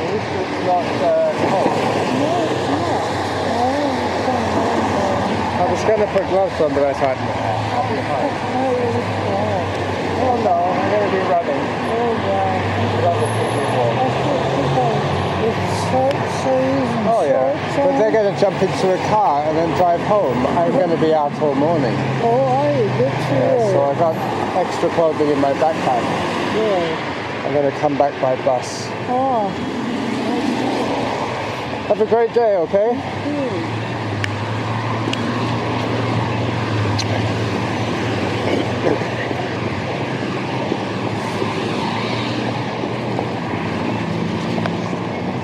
least it's not cold. No, it's not. I was going to put gloves on, but I thought, I'll be fine. Oh no, I'm going to be running. Oh yeah, but they're going to jump into a car and then drive home. I'm going to be out all morning. Oh, are you? Good for you. So I got extra clothing in my backpack. Good. I'm going to come back by bus. Oh. Have a great day, okay?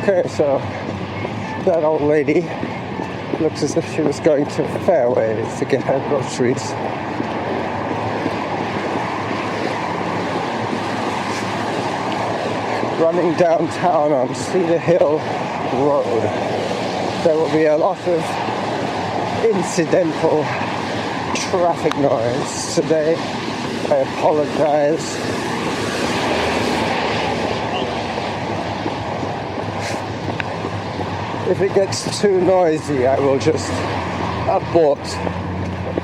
Okay, so that old lady looks as if she was going to Fairways to get her groceries. Running downtown on Cedar Hill Road. There will be a lot of incidental traffic noise today. I apologize. If it gets too noisy, I will just abort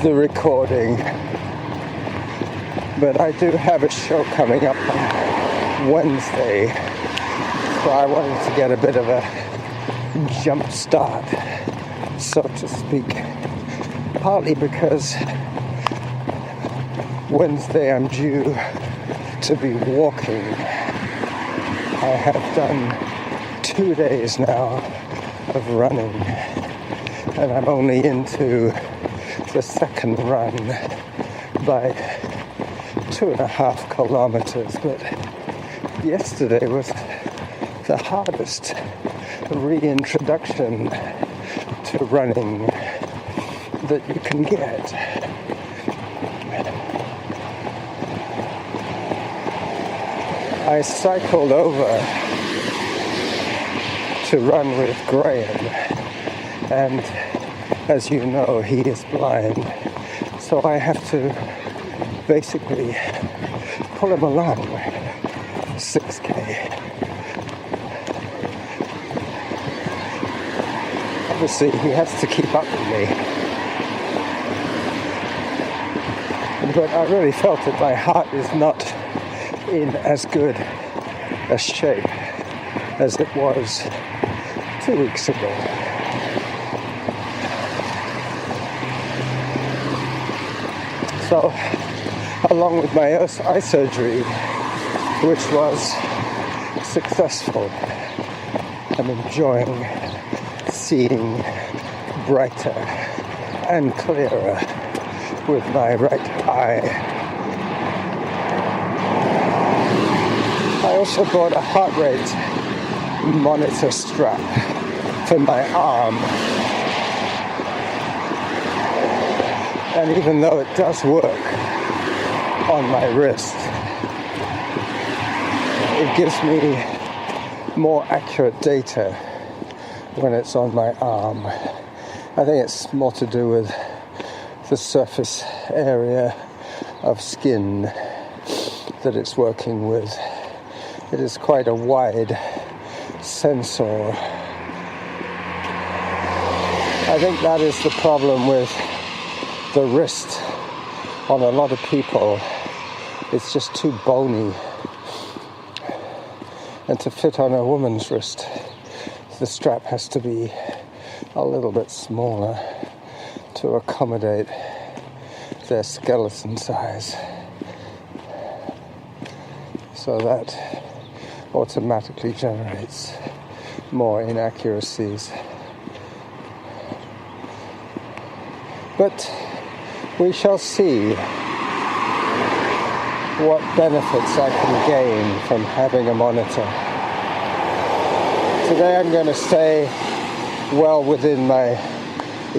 the recording. But I do have a show coming up on Wednesday, so I wanted to get a bit of a jump start, so to speak. Partly because Wednesday I'm due to be walking. I have done 2 days now of running, and I'm only into the second run by 2.5 kilometers, but yesterday was the hardest reintroduction to running that you can get. I cycled over to run with Graham, and as you know, he is blind, so I have to basically pull him along 6K. Obviously, he has to keep up with me, but I really felt that my heart is not in as good a shape as it was 2 weeks ago. So, along with my eye surgery, which was successful, I'm enjoying seeing brighter and clearer with my right eye. I also bought a heart rate monitor strap for my arm, and even though it does work on my wrist, it gives me more accurate data when it's on my arm. I think it's more to do with the surface area of skin that it's working with. It is quite a wide sensor. I think that is the problem with the wrist on a lot of people. It's just too bony. And to fit on a woman's wrist, the strap has to be a little bit smaller to accommodate their skeleton size. So that automatically generates more inaccuracies. But we shall see what benefits I can gain from having a monitor. Today I'm going to stay well within my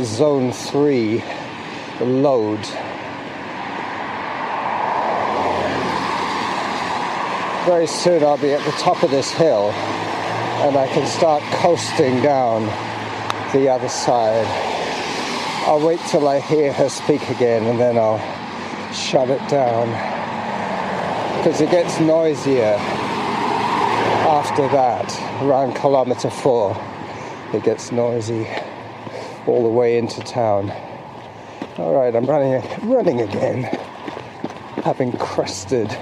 zone 3 load. Very soon I'll be at the top of this hill and I can start coasting down the other side. I'll wait till I hear her speak again and then I'll shut it down, because it gets noisier after that, around kilometer 4, it gets noisy all the way into town. All right, I'm running again, having crested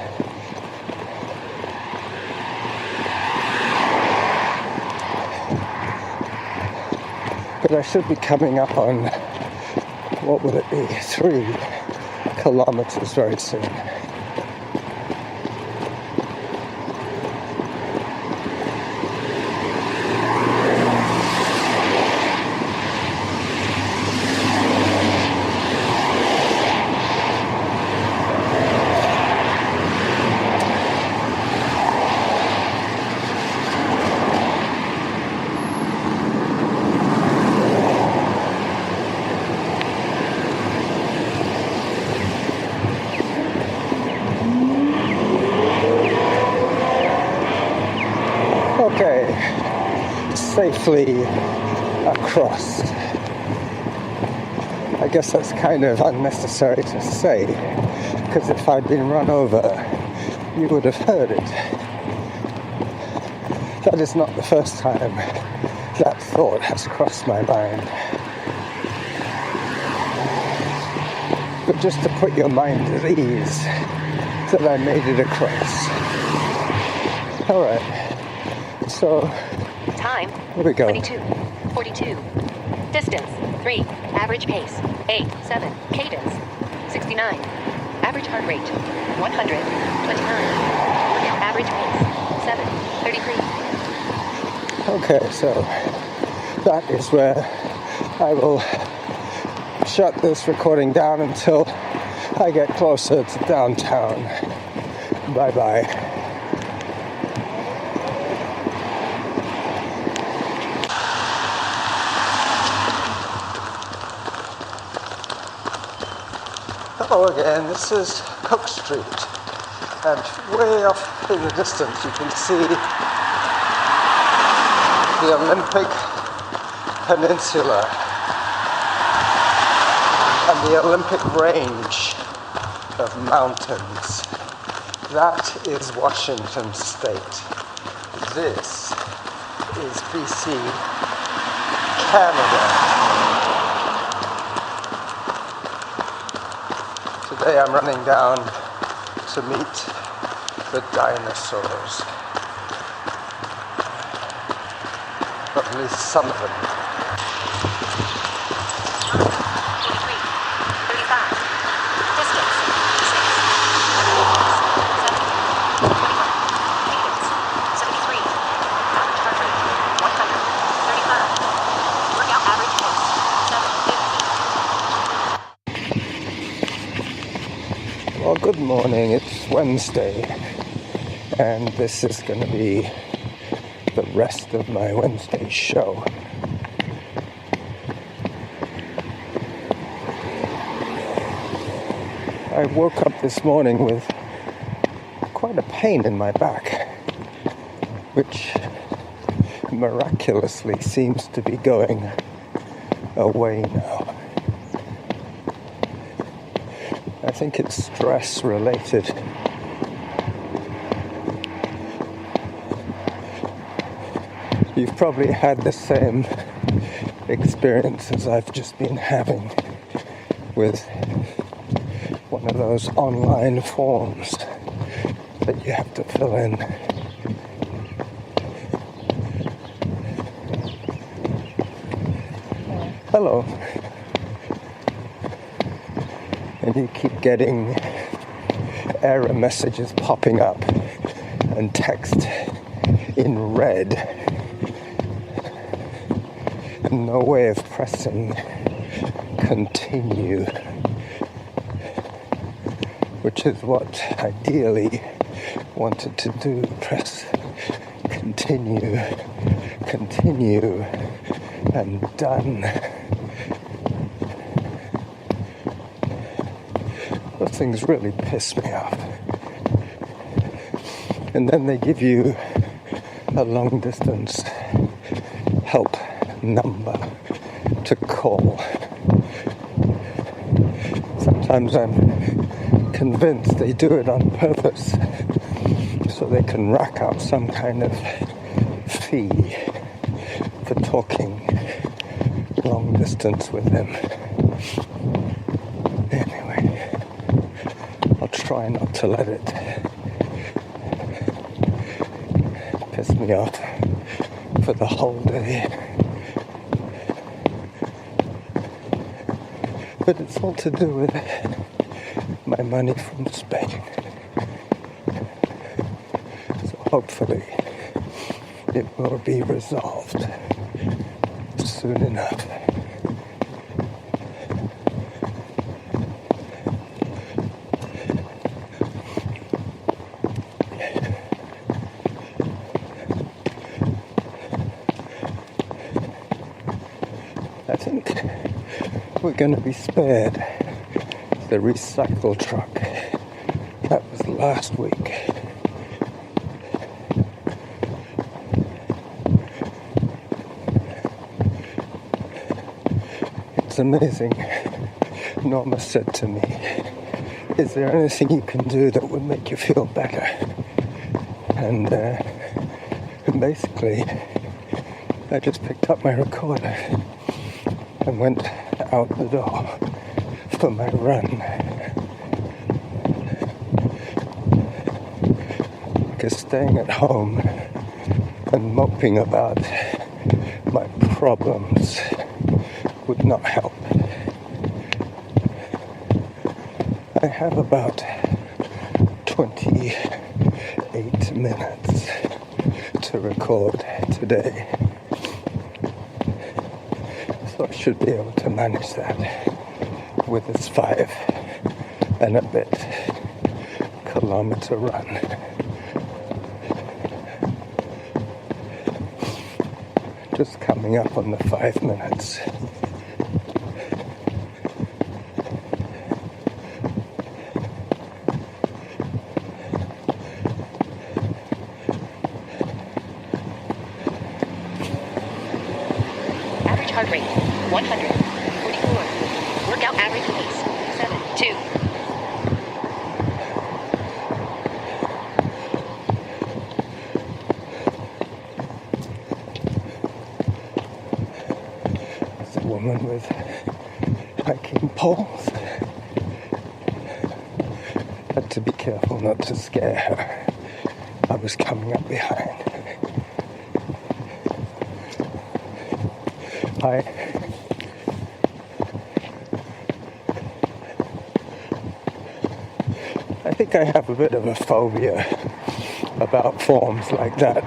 but I should be coming up on, what would it be, 3 kilometers very soon. Okay, safely across. I guess that's kind of unnecessary to say, because if I'd been run over, you would have heard it. That is not the first time that thought has crossed my mind. But just to put your mind at ease, that I made it across. All right. So, time, here we go. 22:42. Distance, 3. Average pace, 8:7. Cadence, 69. Average heart rate, 129. Average pace, 7:33. Okay, so that is where I will shut this recording down until I get closer to downtown. Bye-bye. Hello again, this is Cook Street, and way off in the distance you can see the Olympic Peninsula and the Olympic Range of mountains. That is Washington State. This is BC, Canada. Today I'm running down to meet the dinosaurs. At least some of them. 35. Distance, 6. Cadence, 73. Average heart rate, 135. Workout average pace, 7:15. Well, good morning. It's Wednesday, and this is going to be the rest of my Wednesday show. I woke up this morning with quite a pain in my back, which miraculously seems to be going away now. I think it's stress related. You've probably had the same experience as I've just been having with one of those online forms that you have to fill in. Hello. And you keep getting error messages popping up and text in red. And no way of pressing continue, which is what I ideally wanted to do. Press continue, continue, and done. Those things really piss me off. And then they give you a long distance help number to call. Sometimes I'm convinced they do it on purpose so they can rack up some kind of fee for talking long distance with them. Anyway, I'll try not to let it piss me off for the whole day. But it's all to do with my money from Spain. So hopefully it will be resolved soon enough. I think we're going to be spared the recycle truck. That was last week. It's amazing. Norma said to me, is there anything you can do that would make you feel better? And basically, I just picked up my recorder and went out the door for my run. Because staying at home and moping about my problems would not help. I have about 28 minutes to record today. So I should be able to manage that with this 5 and a bit kilometer run. Just coming up on the 5 minutes. Average heart rate, 144. Workout average pace, 7.2. There's a woman with hiking poles. Had to be careful not to scare her. I was coming up behind. I think I have a bit of a phobia about forms like that.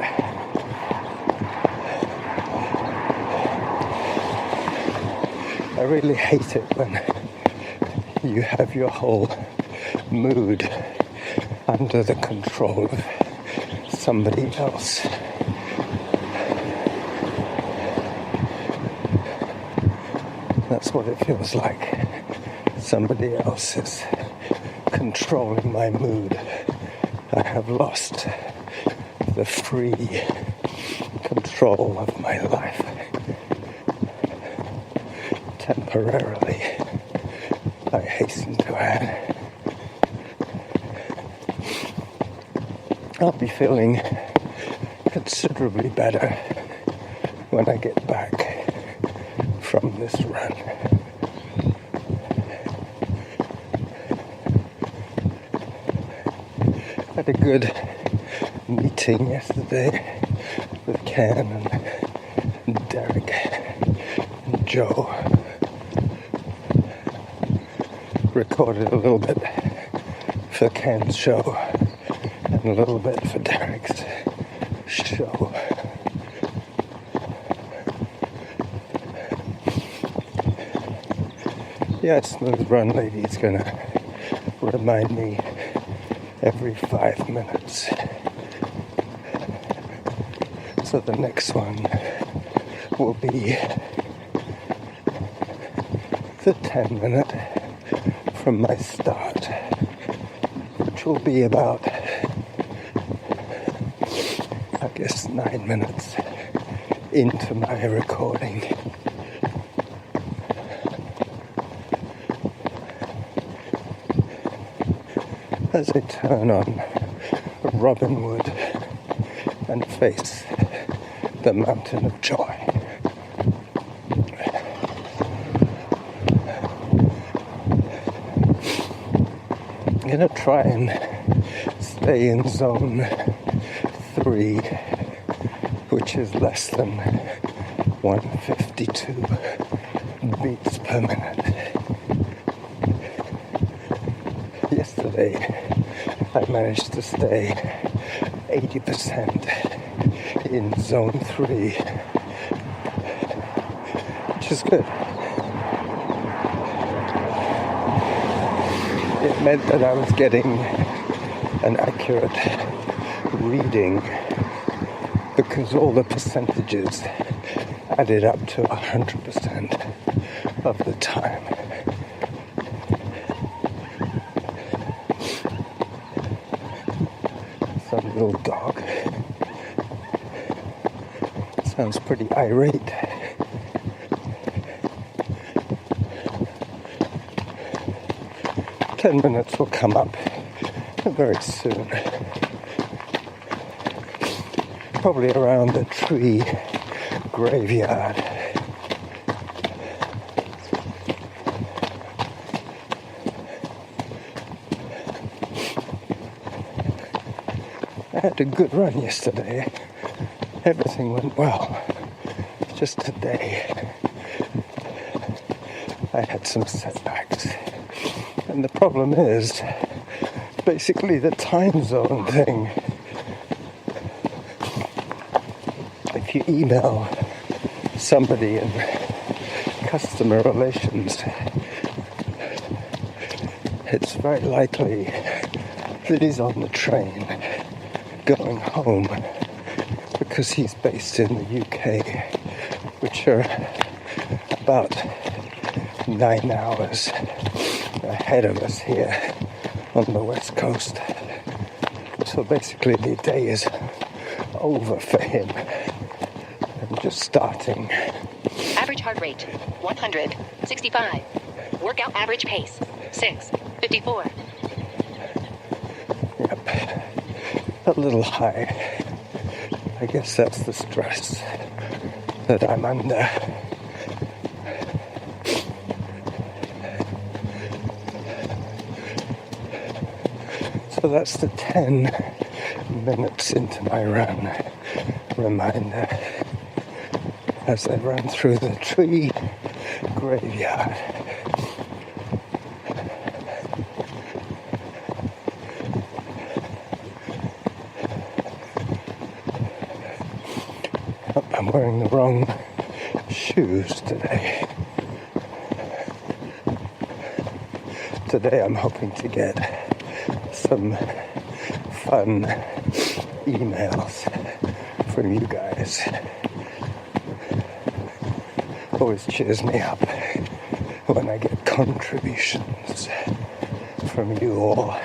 I really hate it when you have your whole mood under the control of somebody else. That's what it feels like. Somebody else is controlling my mood. I have lost the free control of my life. Temporarily, I hasten to add. I'll be feeling considerably better when I get back from this run. Had a good meeting yesterday with Ken and Derek and Joe. Recorded a little bit for Ken's show and a little bit for Derek's show. Yeah, Smooth Run Lady is gonna remind me every 5 minutes. So the next one will be the 10-minute from my start, which will be about, I guess, 9 minutes into my recording. As I turn on Robin Wood and face the mountain of joy. I'm going to try and stay in zone 3, which is less than 152 beats per minute. Yesterday, I managed to stay 80% in zone 3, which is good. It meant that I was getting an accurate reading because all the percentages added up to 100% of the time. Some little dog sounds pretty irate. "10 minutes will come up very soon. Probably around the tree graveyard. I had a good run yesterday. Everything went well. Just today, I had some setbacks. And the problem is basically the time zone thing. If you email somebody in customer relations, it's very likely that he's on the train going home because he's based in the UK, which are about 9 hours ahead of us here on the west coast. So basically the day is over for him. I'm just starting. Average heart rate, 165. Workout average pace, 6:54. Yep. A little high. I guess that's the stress that I'm under. So that's the 10 minutes into my run reminder as I run through the tree graveyard. I'm wearing the wrong shoes today. Today I'm hoping to get some fun emails from you guys. Always cheers me up when I get contributions from you all.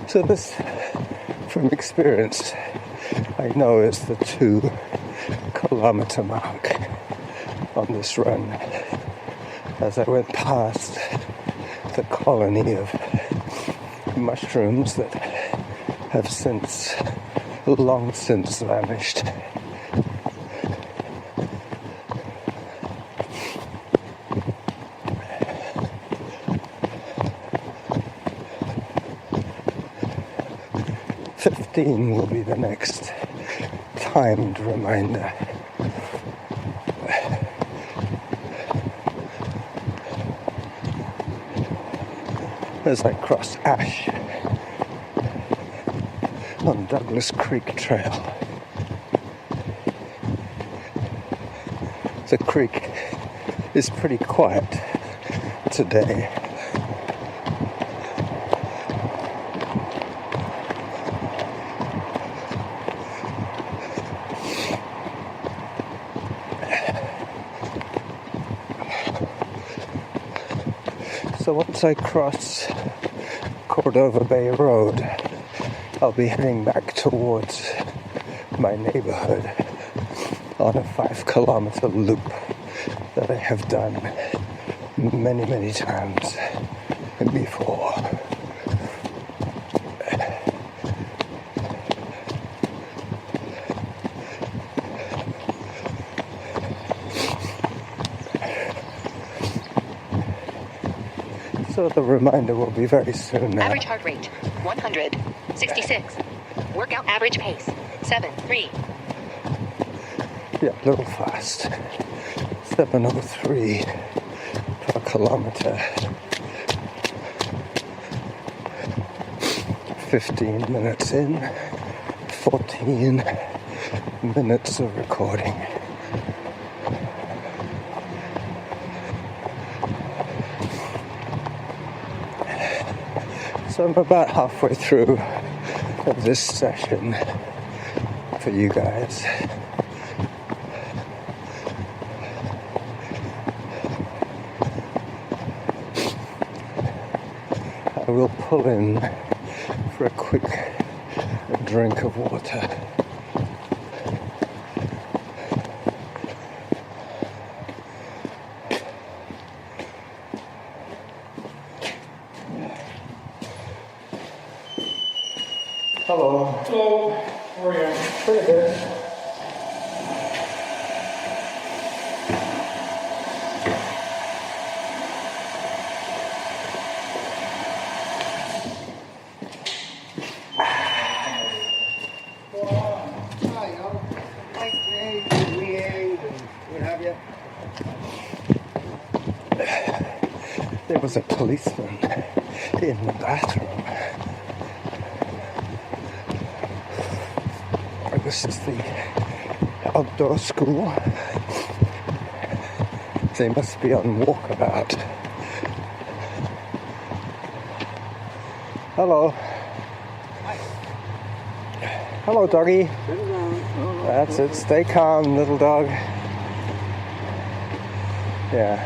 So this, from experience, I know is the 2-kilometer mark on this run. As I went past the colony of mushrooms that have long since vanished. "15" will be the next timed reminder. As I cross Ash on Douglas Creek Trail. The creek is pretty quiet today. So once I cross Cordova Bay Road, I'll be heading back towards my neighborhood on a 5-kilometer loop that I have done many, many times before. So the reminder will be very soon now. Average heart rate 166. Workout average pace 7.3. Yeah, a little fast. 7:03 per kilometer. 15 minutes in, 14 minutes of recording. So I'm about halfway through of this session for you guys. I will pull in for a quick drink of water. Hello. Hello, how are you? Pretty good. There was a policeman in the bathroom. This is the outdoor school. They must be on walkabout. Hello. Hi. Hello, doggy. Sit around. That's it. Stay calm, little dog. Yeah.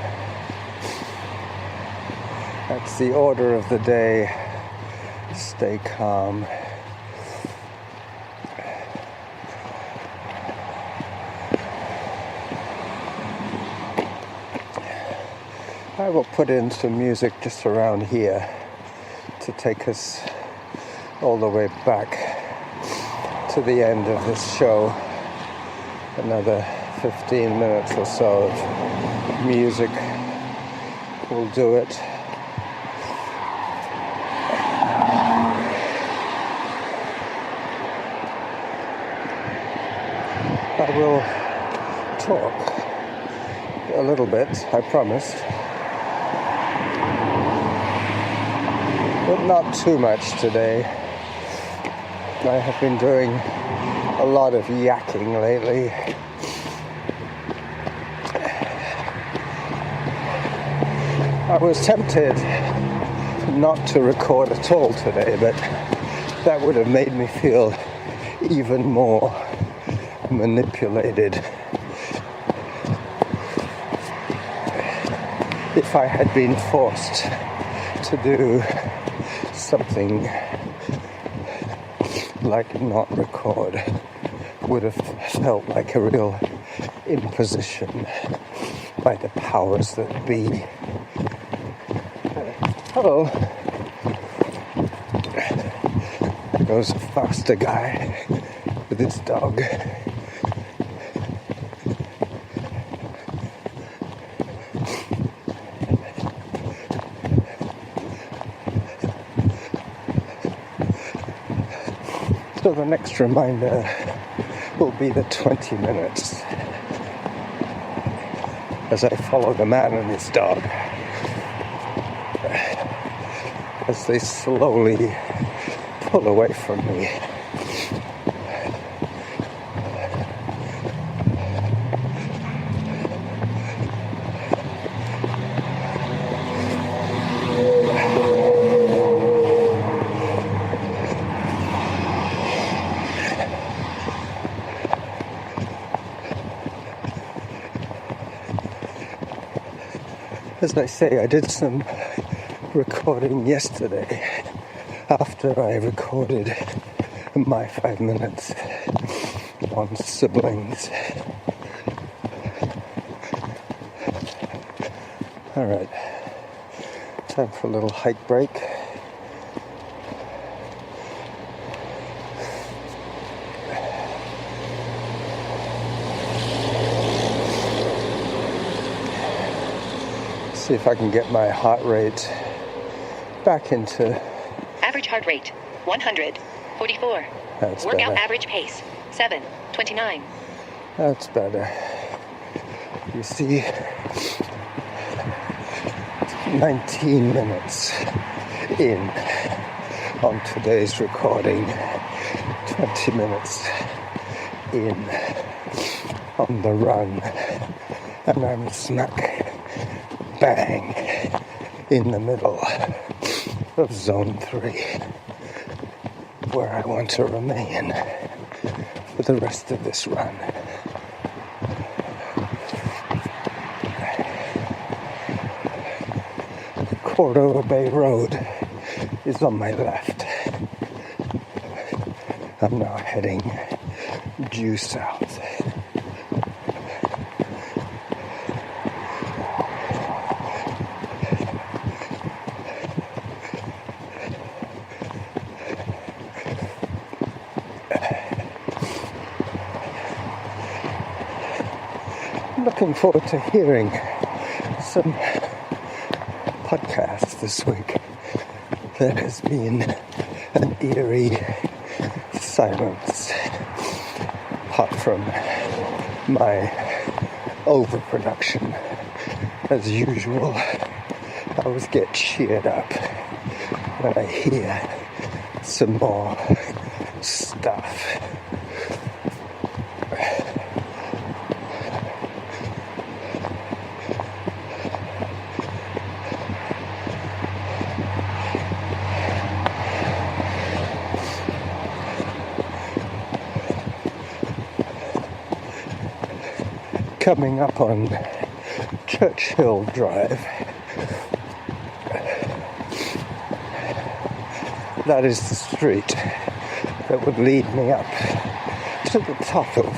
That's the order of the day. Stay calm. I will put in some music just around here to take us all the way back to the end of this show. Another 15 minutes or so of music will do it. I will talk a little bit, I promise. But not too much today. I have been doing a lot of yakking lately. I was tempted not to record at all today, but that would have made me feel even more manipulated if I had been forced to do something like not record. Would have felt like a real imposition by the powers that be. Hello. There goes a faster guy with his dog. So the next reminder will be the 20 minutes as I follow the man and his dog as they slowly pull away from me. As I say, I did some recording yesterday after I recorded my 5 minutes on siblings. Alright, time for a little hike break. See if I can get my heart rate back into... Average heart rate, 144. That's Workout better. average pace, 7:29. That's better. You see, 19 minutes in on today's recording, 20 minutes in on the run, and I'm smack bang in the middle of zone 3, where I want to remain for the rest of this run. Cordova Bay Road is on my left. I'm now heading due south. I'm looking forward to hearing some podcasts this week. There has been an eerie silence, apart from my overproduction. As usual, I always get cheered up when I hear some more stuff. Coming up on Churchill Drive, that is the street that would lead me up to the top of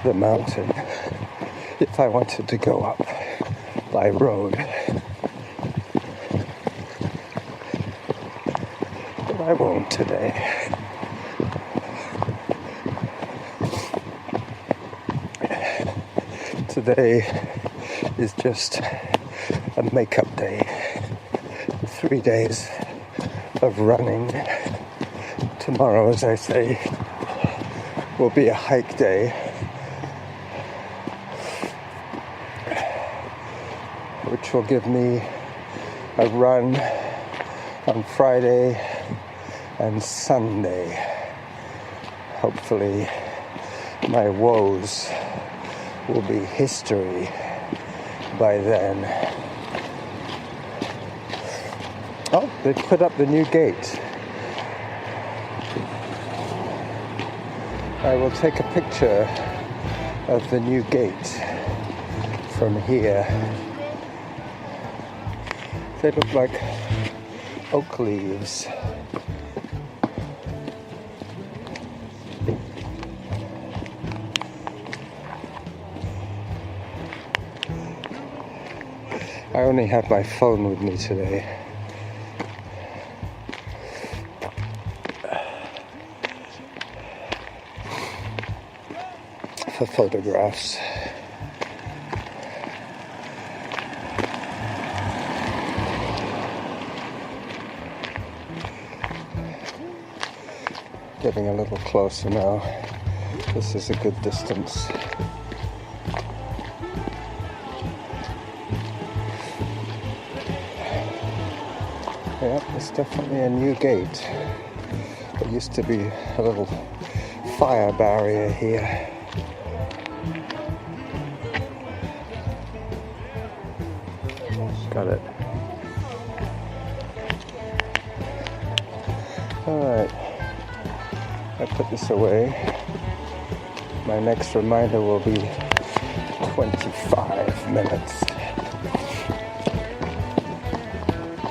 the mountain if I wanted to go up by road. But I won't today. Today is just a makeup day. 3 days of running. Tomorrow, as I say, will be a hike day. Which will give me a run on Friday and Sunday. Hopefully my woes will be history by then. Oh, they put up the new gate. I will take a picture of the new gate from here. They look like oak leaves. I only have my phone with me today. For photographs. Getting a little closer now. This is a good distance. Yeah, it's definitely a new gate. There used to be a little fire barrier here. Got it. Alright. I put this away. My next reminder will be 25 minutes.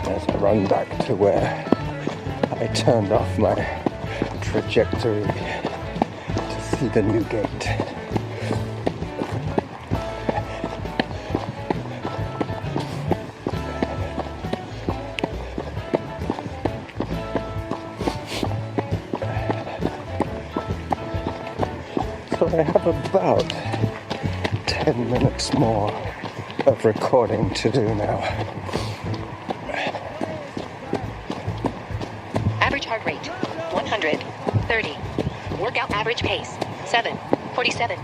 As I run back to where I turned off my trajectory to see the new gate. So I have about 10 minutes more of recording to do now. 30. Workout average pace, 7:47.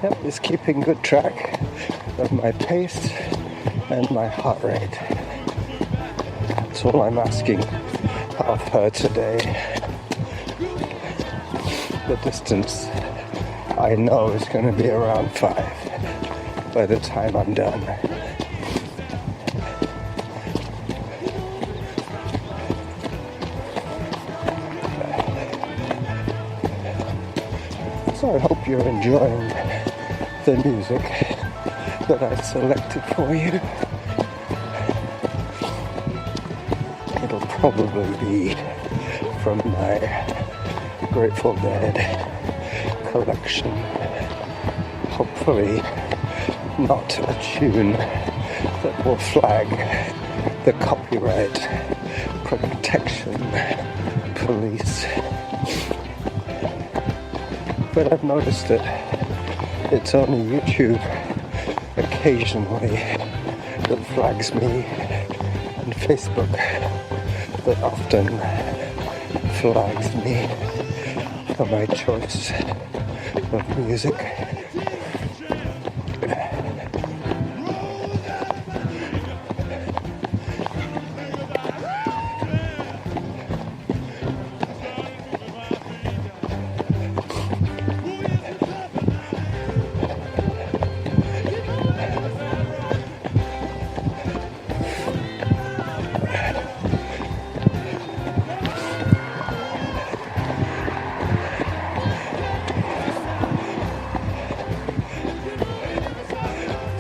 Yep, it's keeping good track of my pace and my heart rate. That's all I'm asking of her today. The distance I know is going to be around 5 by the time I'm done. So I hope you're enjoying the music that I selected for you. It'll probably be from my Grateful Dead collection. Hopefully not a tune that will flag the copyright protection police. But I've noticed that it's only YouTube occasionally that flags me, and Facebook that often flags me for my choice of music.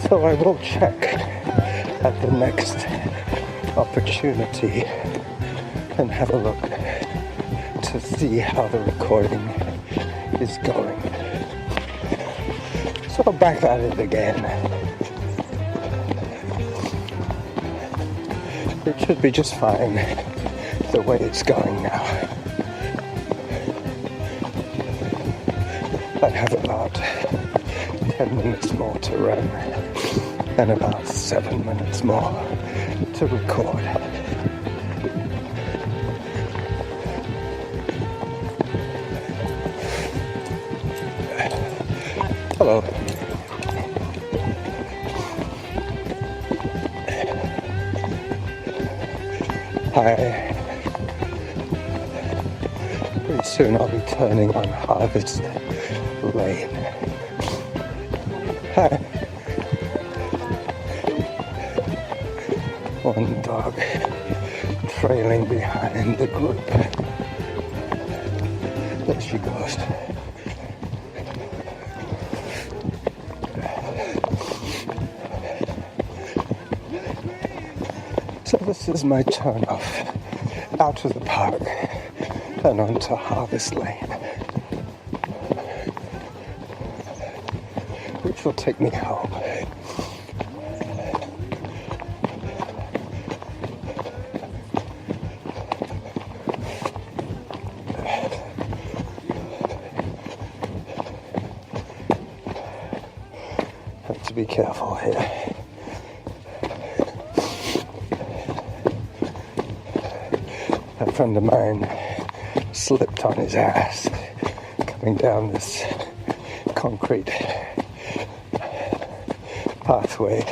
So I will check at the next opportunity and have a look to see how the recording is going. So back at it again. It should be just fine the way it's going now. I have about 10 minutes more to run and about 7 minutes more to record. Hello. Hi. Pretty soon I'll be turning on Harvest Lane. Hi. One dog trailing behind the group. There she goes. So this is my turn off out of the park and onto Harvest Lane, which will take me home. Have to be careful here. A friend of mine slipped on his ass coming down this concrete pathway.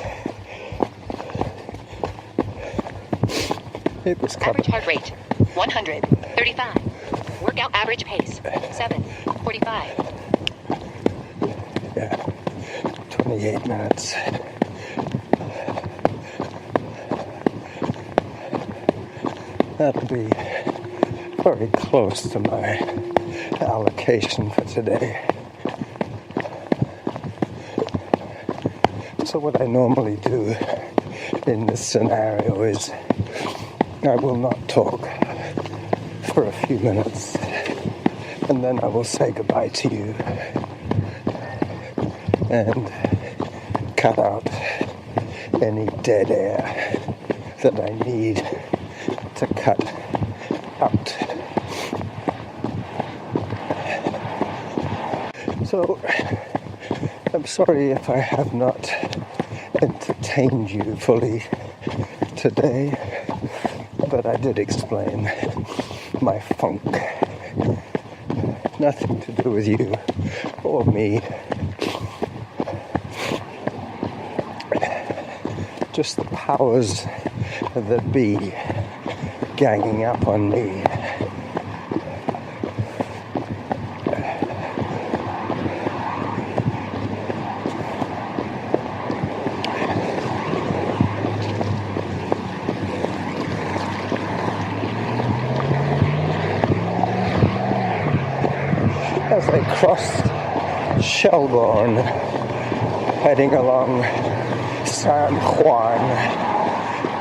It was covered. Average heart rate, 135. Workout average pace, 7:45. Yeah, 28 minutes. That'll be very close to my allocation for today. So what I normally do in this scenario is I will not talk for a few minutes and then I will say goodbye to you and cut out any dead air that I need to cut out. So I'm sorry if I have not entertained you fully today, but I did explain my funk. Nothing to do with you or me. Just the powers that be ganging up on me. As I crossed Shelbourne, heading along San Juan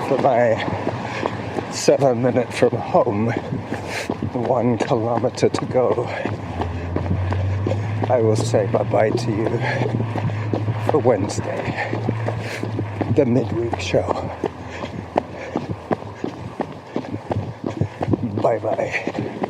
for my 7-minute from home, 1 kilometer to go, I will say bye-bye to you for Wednesday, the midweek show. Bye-bye.